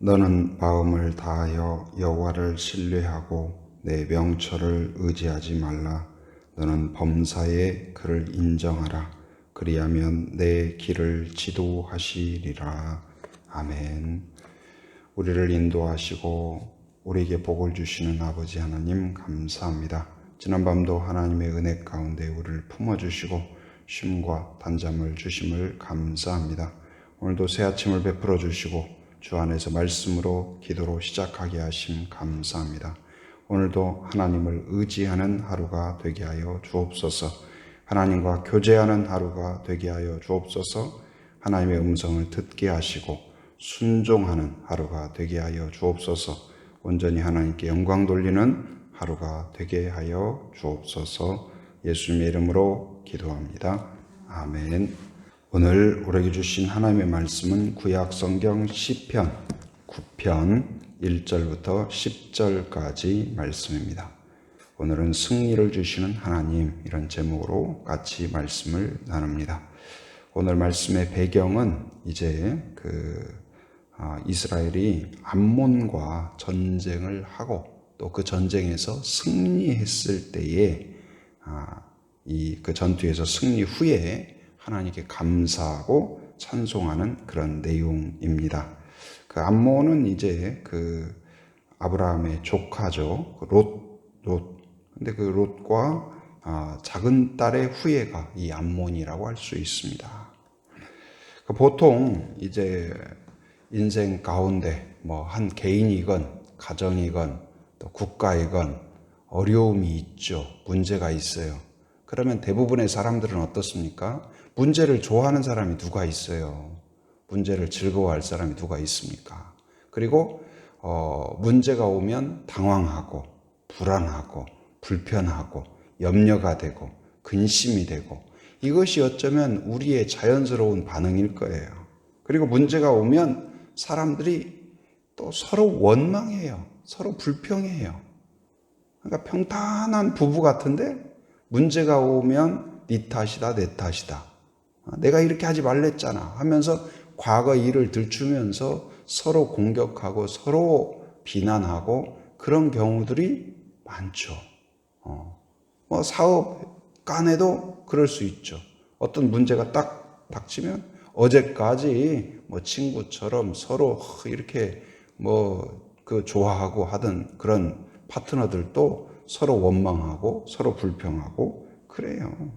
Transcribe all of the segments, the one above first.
너는 마음을 다하여 여호와를 신뢰하고 내 명철을 의지하지 말라. 너는 범사에 그를 인정하라. 그리하면 내 길을 지도하시리라. 아멘. 우리를 인도하시고 우리에게 복을 주시는 아버지 하나님 감사합니다. 지난밤도 하나님의 은혜 가운데 우리를 품어주시고 쉼과 단잠을 주심을 감사합니다. 오늘도 새 아침을 베풀어 주시고 주 안에서 말씀으로 기도로 시작하게 하심 감사합니다. 오늘도 하나님을 의지하는 하루가 되게 하여 주옵소서. 하나님과 교제하는 하루가 되게 하여 주옵소서. 하나님의 음성을 듣게 하시고 순종하는 하루가 되게 하여 주옵소서. 온전히 하나님께 영광 돌리는 하루가 되게 하여 주옵소서. 예수님의 이름으로 기도합니다. 아멘. 오늘 우리에게 주신 하나님의 말씀은 구약 성경 시편 9편 1절부터 10절까지 말씀입니다. 오늘은 승리를 주시는 하나님, 이런 제목으로 같이 말씀을 나눕니다. 오늘 말씀의 배경은 이제 이스라엘이 암몬과 전쟁을 하고 또 그 전쟁에서 승리했을 때에 그 전투에서 승리 후에 하나님께 감사하고 찬송하는 그런 내용입니다. 그 암몬은 이제 아브라함의 조카죠. 롯. 근데 그 롯과 작은 딸의 후예가 이 암몬이라고 할 수 있습니다. 보통 이제 인생 가운데 한 개인이건 가정이건 또 국가이건 어려움이 있죠. 문제가 있어요. 그러면 대부분의 사람들은 어떻습니까? 문제를 좋아하는 사람이 누가 있어요? 문제를 즐거워할 사람이 누가 있습니까? 그리고 문제가 오면 당황하고 불안하고 불편하고 염려가 되고 근심이 되고, 이것이 어쩌면 우리의 자연스러운 반응일 거예요. 그리고 문제가 오면 사람들이 또 서로 원망해요. 서로 불평해요. 그러니까 평탄한 부부 같은데 문제가 오면 네 탓이다, 내 탓이다. 내가 이렇게 하지 말랬잖아 하면서 과거 일을 들추면서 서로 공격하고 서로 비난하고 그런 경우들이 많죠. 사업 간에도 그럴 수 있죠. 어떤 문제가 딱 닥치면 어제까지 친구처럼 서로 이렇게 좋아하고 하던 그런 파트너들도 서로 원망하고 서로 불평하고 그래요.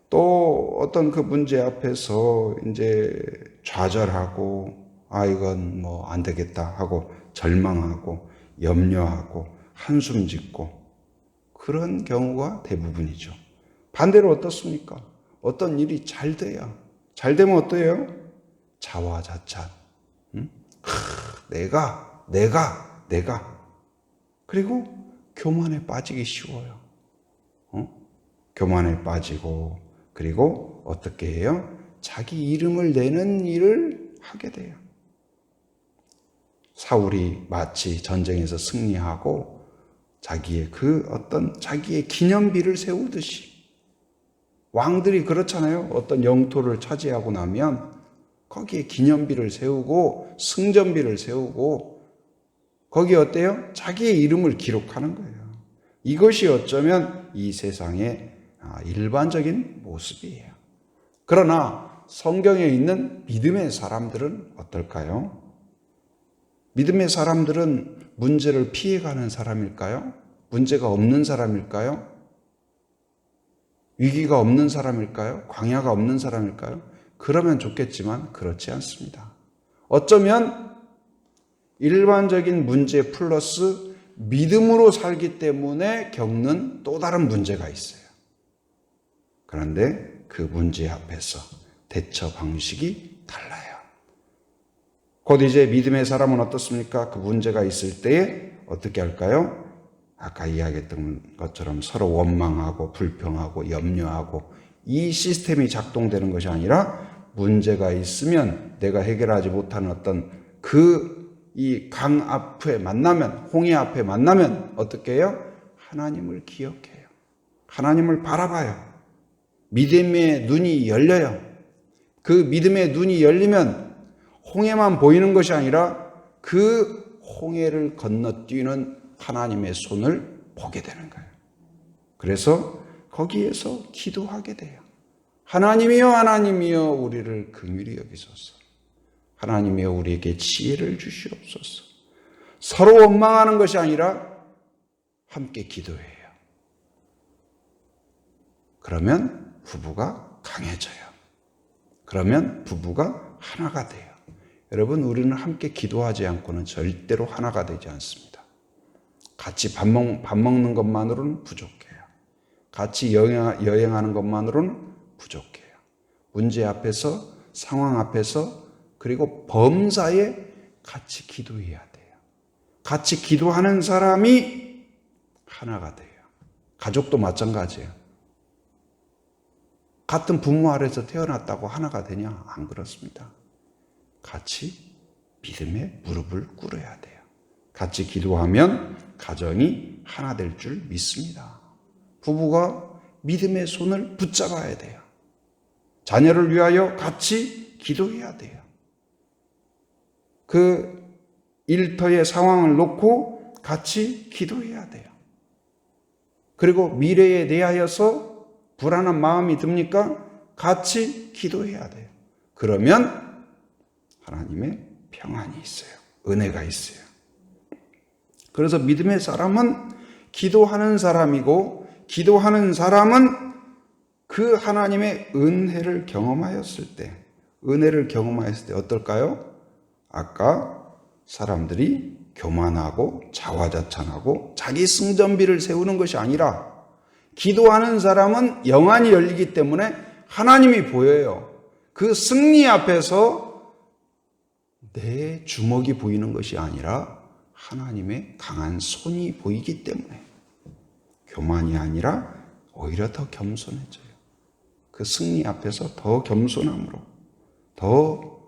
또 어떤 그 문제 앞에서 이제 좌절하고 이건 안 되겠다 하고 절망하고 염려하고 한숨 짓고 그런 경우가 대부분이죠. 반대로 어떻습니까? 어떤 일이 잘 되면 어때요? 자화자찬. 내가 그리고 교만에 빠지기 쉬워요. 교만에 빠지고 그리고 어떻게 해요? 자기 이름을 내는 일을 하게 돼요. 사울이 마치 전쟁에서 승리하고 자기의 자기의 기념비를 세우듯이, 왕들이 그렇잖아요. 어떤 영토를 차지하고 나면 거기에 기념비를 세우고 승전비를 세우고 거기에 어때요? 자기의 이름을 기록하는 거예요. 이것이 어쩌면 이 세상의 일반적인 모습이에요. 그러나 성경에 있는 믿음의 사람들은 어떨까요? 믿음의 사람들은 문제를 피해가는 사람일까요? 문제가 없는 사람일까요? 위기가 없는 사람일까요? 광야가 없는 사람일까요? 그러면 좋겠지만 그렇지 않습니다. 어쩌면 일반적인 문제 플러스 믿음으로 살기 때문에 겪는 또 다른 문제가 있어요. 그런데 그 문제 앞에서 대처 방식이 달라요. 곧 이제 믿음의 사람은 어떻습니까? 그 문제가 있을 때에 어떻게 할까요? 아까 이야기했던 것처럼 서로 원망하고 불평하고 염려하고 이 시스템이 작동되는 것이 아니라 문제가 있으면 내가 해결하지 못하는 어떤 이 강 앞에 만나면, 홍해 앞에 만나면 어떻게 해요? 하나님을 기억해요. 하나님을 바라봐요. 믿음의 눈이 열려요. 그 믿음의 눈이 열리면 홍해만 보이는 것이 아니라 그 홍해를 건너뛰는 하나님의 손을 보게 되는 거예요. 그래서 거기에서 기도하게 돼요. 하나님이여, 하나님이여, 우리를 긍휼히 여기소서. 하나님이여, 우리에게 지혜를 주시옵소서. 서로 원망하는 것이 아니라 함께 기도해요. 그러면 부부가 강해져요. 그러면 부부가 하나가 돼요. 여러분, 우리는 함께 기도하지 않고는 절대로 하나가 되지 않습니다. 같이 밥 먹는 것만으로는 부족해요. 같이 여행하는 것만으로는 부족해요. 문제 앞에서, 상황 앞에서, 그리고 범사에 같이 기도해야 돼요. 같이 기도하는 사람이 하나가 돼요. 가족도 마찬가지예요. 같은 부모 아래서 태어났다고 하나가 되냐? 안 그렇습니다. 같이 믿음의 무릎을 꿇어야 돼요. 같이 기도하면 가정이 하나 될 줄 믿습니다. 부부가 믿음의 손을 붙잡아야 돼요. 자녀를 위하여 같이 기도해야 돼요. 그 일터의 상황을 놓고 같이 기도해야 돼요. 그리고 미래에 대하여서 불안한 마음이 듭니까? 같이 기도해야 돼요. 그러면 하나님의 평안이 있어요. 은혜가 있어요. 그래서 믿음의 사람은 기도하는 사람이고, 기도하는 사람은 그 하나님의 은혜를 경험하였을 때, 어떨까요? 아까 사람들이 교만하고 자화자찬하고 자기 승전비를 세우는 것이 아니라, 기도하는 사람은 영안이 열리기 때문에 하나님이 보여요. 그 승리 앞에서 내 주먹이 보이는 것이 아니라 하나님의 강한 손이 보이기 때문에 교만이 아니라 오히려 더 겸손해져요. 그 승리 앞에서 더 겸손함으로 더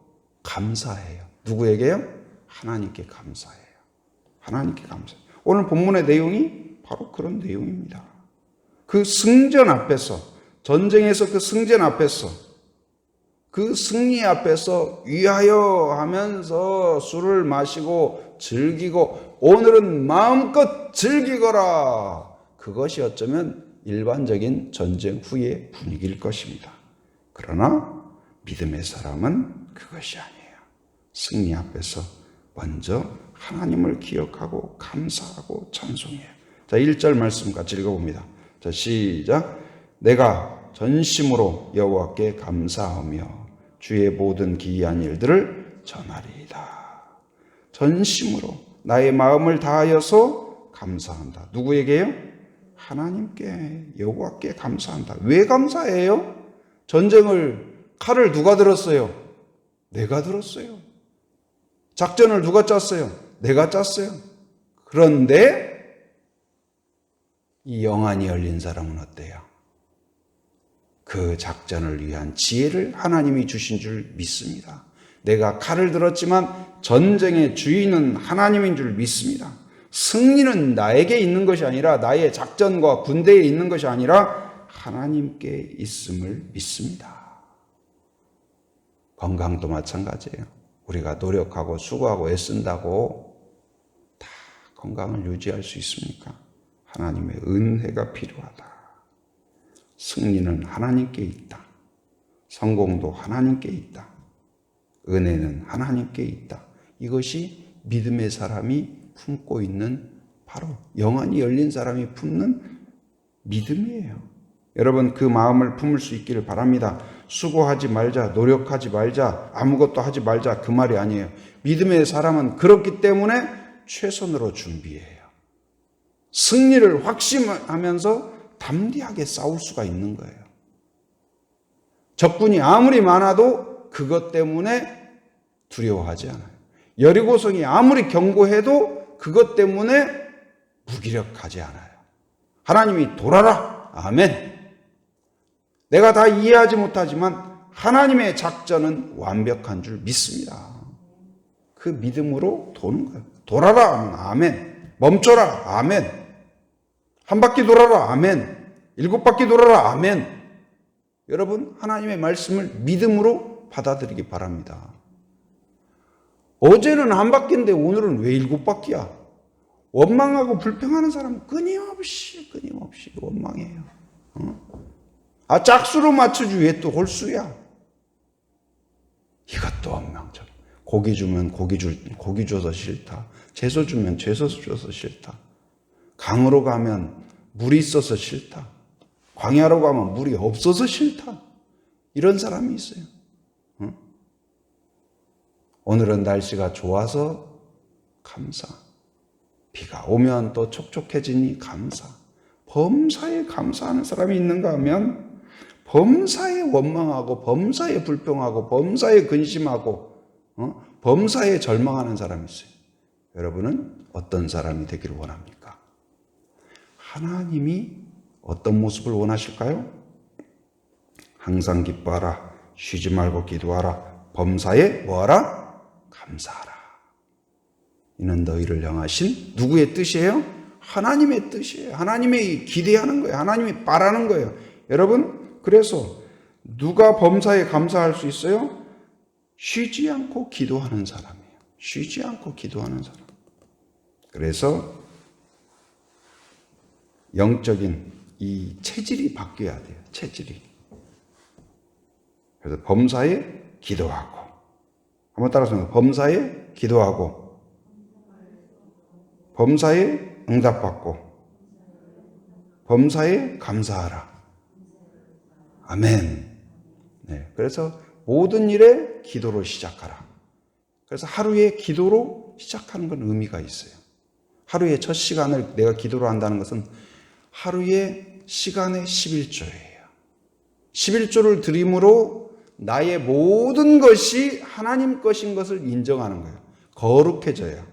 감사해요. 누구에게요? 하나님께 감사해요. 하나님께 감사해요. 오늘 본문의 내용이 바로 그런 내용입니다. 그 승전 앞에서, 전쟁에서 그 승전 앞에서, 그 승리 앞에서 위하여 하면서 술을 마시고 즐기고 오늘은 마음껏 즐기거라. 그것이 어쩌면 일반적인 전쟁 후의 분위기일 것입니다. 그러나 믿음의 사람은 그것이 아니에요. 승리 앞에서 먼저 하나님을 기억하고 감사하고 찬송해요. 자, 1절 말씀 같이 읽어봅니다. 자, 시작. 내가 전심으로 여호와께 감사하며 주의 모든 기이한 일들을 전하리이다. 전심으로 나의 마음을 다하여서 감사한다. 누구에게요? 하나님께, 여호와께 감사한다. 왜 감사해요? 칼을 누가 들었어요? 내가 들었어요. 작전을 누가 짰어요? 내가 짰어요. 그런데 이 영안이 열린 사람은 어때요? 그 작전을 위한 지혜를 하나님이 주신 줄 믿습니다. 내가 칼을 들었지만 전쟁의 주인은 하나님인 줄 믿습니다. 승리는 나에게 있는 것이 아니라, 나의 작전과 군대에 있는 것이 아니라 하나님께 있음을 믿습니다. 건강도 마찬가지예요. 우리가 노력하고 수고하고 애쓴다고 다 건강을 유지할 수 있습니까? 하나님의 은혜가 필요하다. 승리는 하나님께 있다. 성공도 하나님께 있다. 은혜는 하나님께 있다. 이것이 믿음의 사람이 품고 있는, 바로 영안이 열린 사람이 품는 믿음이에요. 여러분, 그 마음을 품을 수 있기를 바랍니다. 수고하지 말자, 노력하지 말자, 아무것도 하지 말자, 그 말이 아니에요. 믿음의 사람은 그렇기 때문에 최선으로 준비해요. 승리를 확신하면서 담대하게 싸울 수가 있는 거예요. 적군이 아무리 많아도 그것 때문에 두려워하지 않아요. 여리고성이 아무리 견고해도 그것 때문에 무기력하지 않아요. 하나님이 돌아라. 아멘. 내가 다 이해하지 못하지만 하나님의 작전은 완벽한 줄 믿습니다. 그 믿음으로 도는 거예요. 돌아라. 아멘. 멈춰라. 아멘. 한 바퀴 돌아라. 아멘. 7바퀴 돌아라. 아멘. 여러분, 하나님의 말씀을 믿음으로 받아들이기 바랍니다. 어제는 한 바퀴인데 오늘은 왜 7바퀴야? 원망하고 불평하는 사람은 끊임없이 원망해요. 짝수로 맞추지 왜 또 홀수야? 이것도 원망적. 고기 주면 고기 줘서 싫다. 채소 주면 채소 줘서 싫다. 강으로 가면 물이 있어서 싫다. 광야로 가면 물이 없어서 싫다. 이런 사람이 있어요. 오늘은 날씨가 좋아서 감사. 비가 오면 또 촉촉해지니 감사. 범사에 감사하는 사람이 있는가 하면 범사에 원망하고 범사에 불평하고 범사에 근심하고 범사에 절망하는 사람이 있어요. 여러분은 어떤 사람이 되기를 원합니까? 하나님이 어떤 모습을 원하실까요? 항상 기뻐하라. 쉬지 말고 기도하라. 범사에 뭐하라? 감사하라. 이는 너희를 향하신 누구의 뜻이에요? 하나님의 뜻이에요. 하나님이 기대하는 거예요. 하나님이 바라는 거예요. 여러분, 그래서 누가 범사에 감사할 수 있어요? 쉬지 않고 기도하는 사람이에요. 쉬지 않고 기도하는 사람. 그래서 영적인 이 체질이 바뀌어야 돼요. 체질이. 그래서 범사에 기도하고, 한번 따라서 범사에 기도하고, 범사에 응답받고, 범사에 감사하라. 아멘. 네, 그래서 모든 일에 기도로 시작하라. 그래서 하루에 기도로 시작하는 건 의미가 있어요. 하루의 첫 시간을 내가 기도로 한다는 것은 하루의 시간의 11조예요. 11조를 드림으로 나의 모든 것이 하나님 것인 것을 인정하는 거예요. 거룩해져요.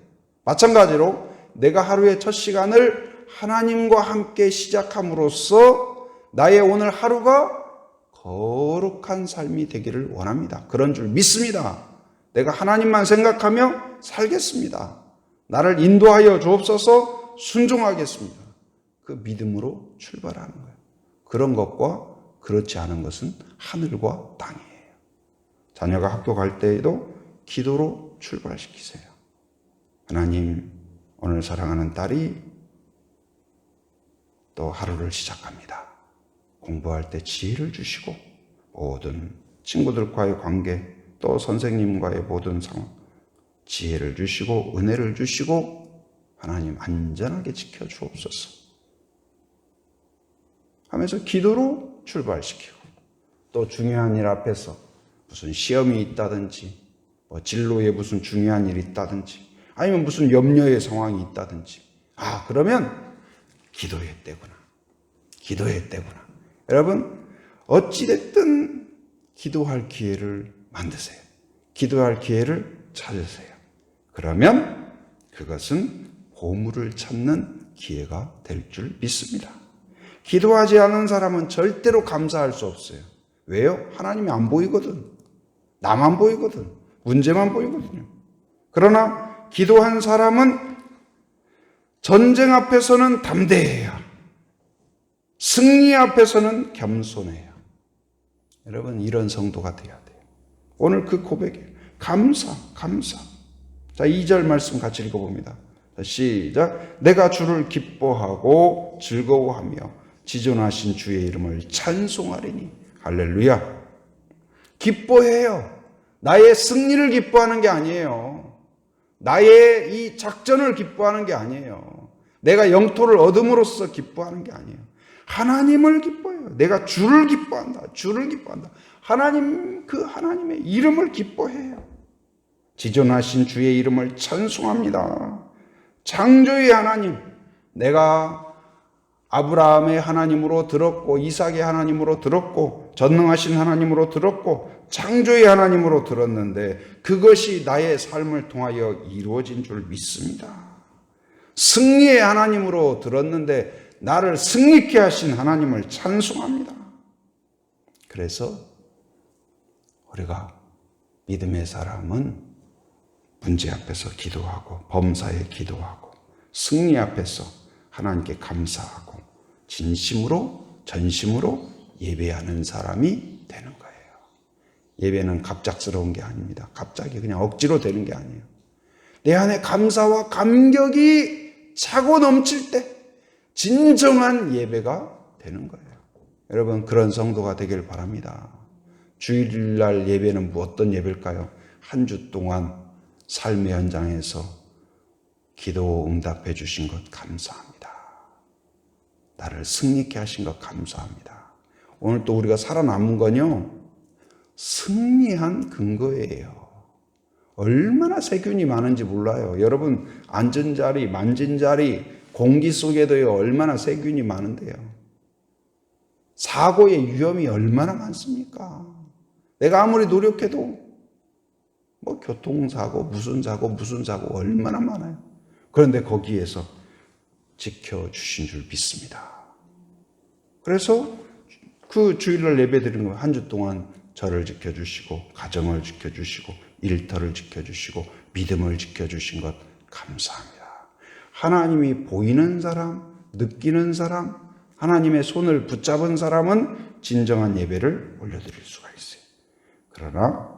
마찬가지로 내가 하루의 첫 시간을 하나님과 함께 시작함으로써 나의 오늘 하루가 거룩한 삶이 되기를 원합니다. 그런 줄 믿습니다. 내가 하나님만 생각하며 살겠습니다. 나를 인도하여 주옵소서. 순종하겠습니다. 그 믿음으로 출발하는 거예요. 그런 것과 그렇지 않은 것은 하늘과 땅이에요. 자녀가 학교 갈 때에도 기도로 출발시키세요. 하나님, 오늘 사랑하는 딸이 또 하루를 시작합니다. 공부할 때 지혜를 주시고 모든 친구들과의 관계 또 선생님과의 모든 상황 지혜를 주시고 은혜를 주시고 하나님 안전하게 지켜주옵소서 하면서 기도로 출발시키고 또 중요한 일 앞에서 무슨 시험이 있다든지 뭐 진로에 무슨 중요한 일이 있다든지 아니면 무슨 염려의 상황이 있다든지 그러면 기도의 때구나. 기도의 때구나. 여러분 어찌됐든 기도할 기회를 만드세요. 기도할 기회를 찾으세요. 그러면 그것은 보물을 찾는 기회가 될 줄 믿습니다. 기도하지 않은 사람은 절대로 감사할 수 없어요. 왜요? 하나님이 안 보이거든. 나만 보이거든. 문제만 보이거든요. 그러나 기도한 사람은 전쟁 앞에서는 담대해요. 승리 앞에서는 겸손해요. 여러분 이런 성도가 돼야 돼요. 오늘 그 고백이에요. 감사. 자, 2절 말씀 같이 읽어봅니다. 시작. 내가 주를 기뻐하고 즐거워하며 지존하신 주의 이름을 찬송하리니. 할렐루야. 기뻐해요. 나의 승리를 기뻐하는 게 아니에요. 나의 이 작전을 기뻐하는 게 아니에요. 내가 영토를 얻음으로써 기뻐하는 게 아니에요. 하나님을 기뻐해요. 내가 주를 기뻐한다. 주를 기뻐한다. 하나님, 그 하나님의 이름을 기뻐해요. 지존하신 주의 이름을 찬송합니다. 창조의 하나님, 내가 아브라함의 하나님으로 들었고 이삭의 하나님으로 들었고 전능하신 하나님으로 들었고 창조의 하나님으로 들었는데 그것이 나의 삶을 통하여 이루어진 줄 믿습니다. 승리의 하나님으로 들었는데 나를 승리케 하신 하나님을 찬송합니다. 그래서 우리가 믿음의 사람은 문제 앞에서 기도하고 범사에 기도하고 승리 앞에서 하나님께 감사하고 진심으로 전심으로 예배하는 사람이 되는 거예요. 예배는 갑작스러운 게 아닙니다. 갑자기 그냥 억지로 되는 게 아니에요. 내 안에 감사와 감격이 차고 넘칠 때 진정한 예배가 되는 거예요. 여러분, 그런 성도가 되길 바랍니다. 주일날 예배는 어떤 예배일까요? 한 주 동안 삶의 현장에서 기도 응답해 주신 것 감사합니다. 나를 승리케 하신 것 감사합니다. 오늘 또 우리가 살아남은 건요, 승리한 근거예요. 얼마나 세균이 많은지 몰라요. 여러분, 앉은 자리, 만진 자리, 공기 속에도요, 얼마나 세균이 많은데요. 사고의 위험이 얼마나 많습니까? 내가 아무리 노력해도 뭐 교통사고, 무슨 사고 얼마나 많아요. 그런데 거기에서 지켜주신 줄 믿습니다. 그래서 그 주일날 예배 드리는 거 한 주 동안 저를 지켜주시고, 가정을 지켜주시고, 일터를 지켜주시고, 믿음을 지켜주신 것 감사합니다. 하나님이 보이는 사람, 느끼는 사람, 하나님의 손을 붙잡은 사람은 진정한 예배를 올려드릴 수가 있어요. 그러나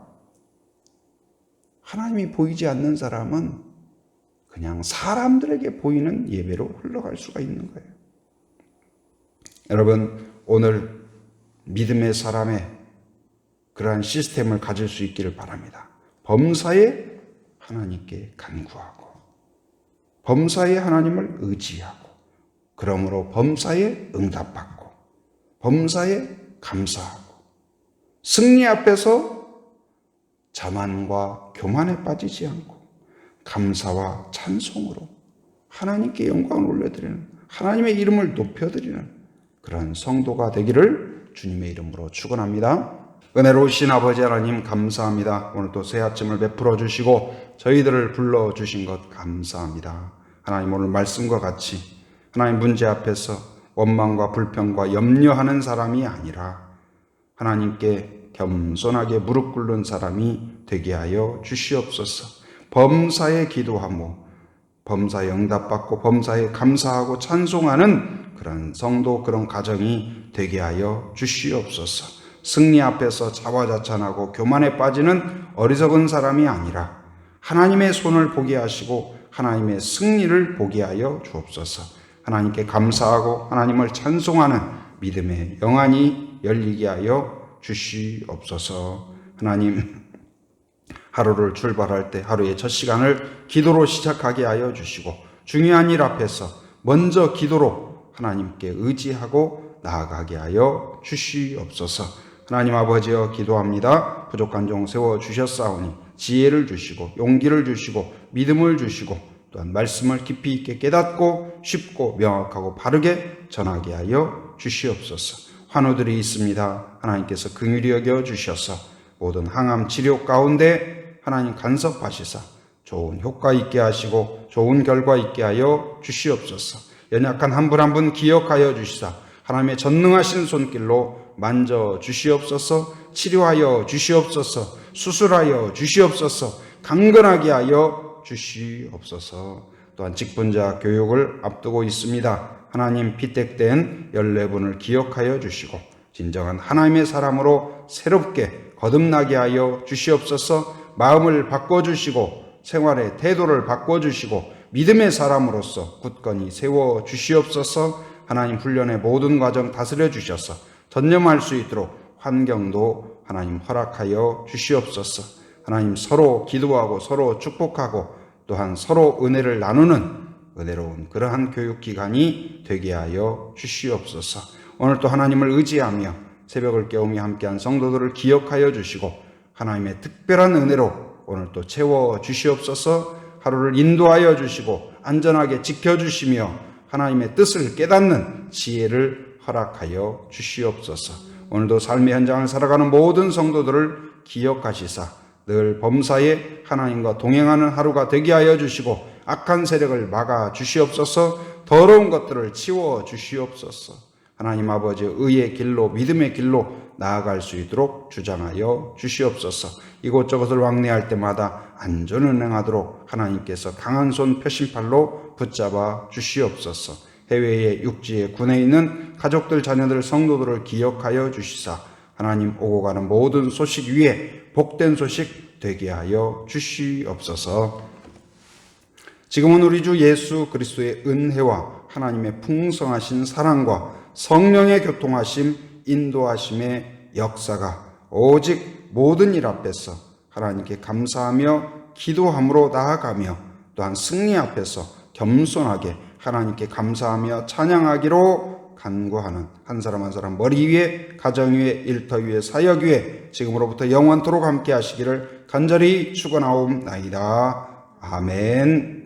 하나님이 보이지 않는 사람은 그냥 사람들에게 보이는 예배로 흘러갈 수가 있는 거예요. 여러분, 오늘 믿음의 사람의 그러한 시스템을 가질 수 있기를 바랍니다. 범사에 하나님께 간구하고, 범사에 하나님을 의지하고, 그러므로 범사에 응답받고, 범사에 감사하고, 승리 앞에서 자만과 교만에 빠지지 않고 감사와 찬송으로 하나님께 영광을 올려드리는, 하나님의 이름을 높여드리는 그런 성도가 되기를 주님의 이름으로 축원합니다. 은혜로우신 아버지 하나님 감사합니다. 오늘 또 새 아침을 베풀어 주시고 저희들을 불러주신 것 감사합니다. 하나님, 오늘 말씀과 같이 하나님 문제 앞에서 원망과 불평과 염려하는 사람이 아니라 하나님께 겸손하게 무릎 꿇는 사람이 되게 하여 주시옵소서. 범사에 기도하며 범사에 응답받고 범사에 감사하고 찬송하는 그런 성도, 그런 가정이 되게 하여 주시옵소서. 승리 앞에서 자화자찬하고 교만에 빠지는 어리석은 사람이 아니라 하나님의 손을 보게 하시고 하나님의 승리를 보게 하여 주옵소서. 하나님께 감사하고 하나님을 찬송하는 믿음의 영안이 열리게 하여 주시옵소서. 하나님, 하루를 출발할 때 하루의 첫 시간을 기도로 시작하게 하여 주시고 중요한 일 앞에서 먼저 기도로 하나님께 의지하고 나아가게 하여 주시옵소서. 하나님 아버지여, 기도합니다. 부족한 종 세워주셨사오니 지혜를 주시고 용기를 주시고 믿음을 주시고 또한 말씀을 깊이 있게 깨닫고 쉽고 명확하고 바르게 전하게 하여 주시옵소서. 환우들이 있습니다. 하나님께서 긍휼히 여겨 주셔서 모든 항암 치료 가운데 하나님 간섭하시사 좋은 효과 있게 하시고 좋은 결과 있게 하여 주시옵소서. 연약한 한 분 한 분 기억하여 주시사 하나님의 전능하신 손길로 만져 주시옵소서. 치료하여 주시옵소서. 수술하여 주시옵소서. 강건하게 하여 주시옵소서. 또한 직분자 교육을 앞두고 있습니다. 하나님, 피택된 14분을 기억하여 주시고 진정한 하나님의 사람으로 새롭게 거듭나게 하여 주시옵소서. 마음을 바꿔주시고 생활의 태도를 바꿔주시고 믿음의 사람으로서 굳건히 세워주시옵소서. 하나님, 훈련의 모든 과정 다스려 주셔서 전념할 수 있도록 환경도 하나님 허락하여 주시옵소서. 하나님, 서로 기도하고 서로 축복하고 또한 서로 은혜를 나누는 은혜로운 그러한 교육기관이 되게 하여 주시옵소서. 오늘 또 하나님을 의지하며 새벽을 깨우며 함께한 성도들을 기억하여 주시고 하나님의 특별한 은혜로 오늘 또 채워 주시옵소서. 하루를 인도하여 주시고 안전하게 지켜주시며 하나님의 뜻을 깨닫는 지혜를 허락하여 주시옵소서. 오늘도 삶의 현장을 살아가는 모든 성도들을 기억하시사 늘 범사에 하나님과 동행하는 하루가 되게 하여 주시고 악한 세력을 막아 주시옵소서. 더러운 것들을 치워 주시옵소서. 하나님 아버지, 의의 길로 믿음의 길로 나아갈 수 있도록 주장하여 주시옵소서. 이곳저곳을 왕래할 때마다 안전을 행하도록 하나님께서 강한 손 표심팔로 붙잡아 주시옵소서. 해외의 육지의 군에 있는 가족들, 자녀들, 성도들을 기억하여 주시사 하나님, 오고 가는 모든 소식 위에 복된 소식 되게 하여 주시옵소서. 지금은 우리 주 예수 그리스도의 은혜와 하나님의 풍성하신 사랑과 성령의 교통하심, 인도하심의 역사가 오직 모든 일 앞에서 하나님께 감사하며 기도함으로 나아가며 또한 승리 앞에서 겸손하게 하나님께 감사하며 찬양하기로 간구하는 한 사람 한 사람 머리 위에, 가정 위에, 일터 위에, 사역 위에 지금으로부터 영원토록 함께 하시기를 간절히 축원하옵나이다. 아멘.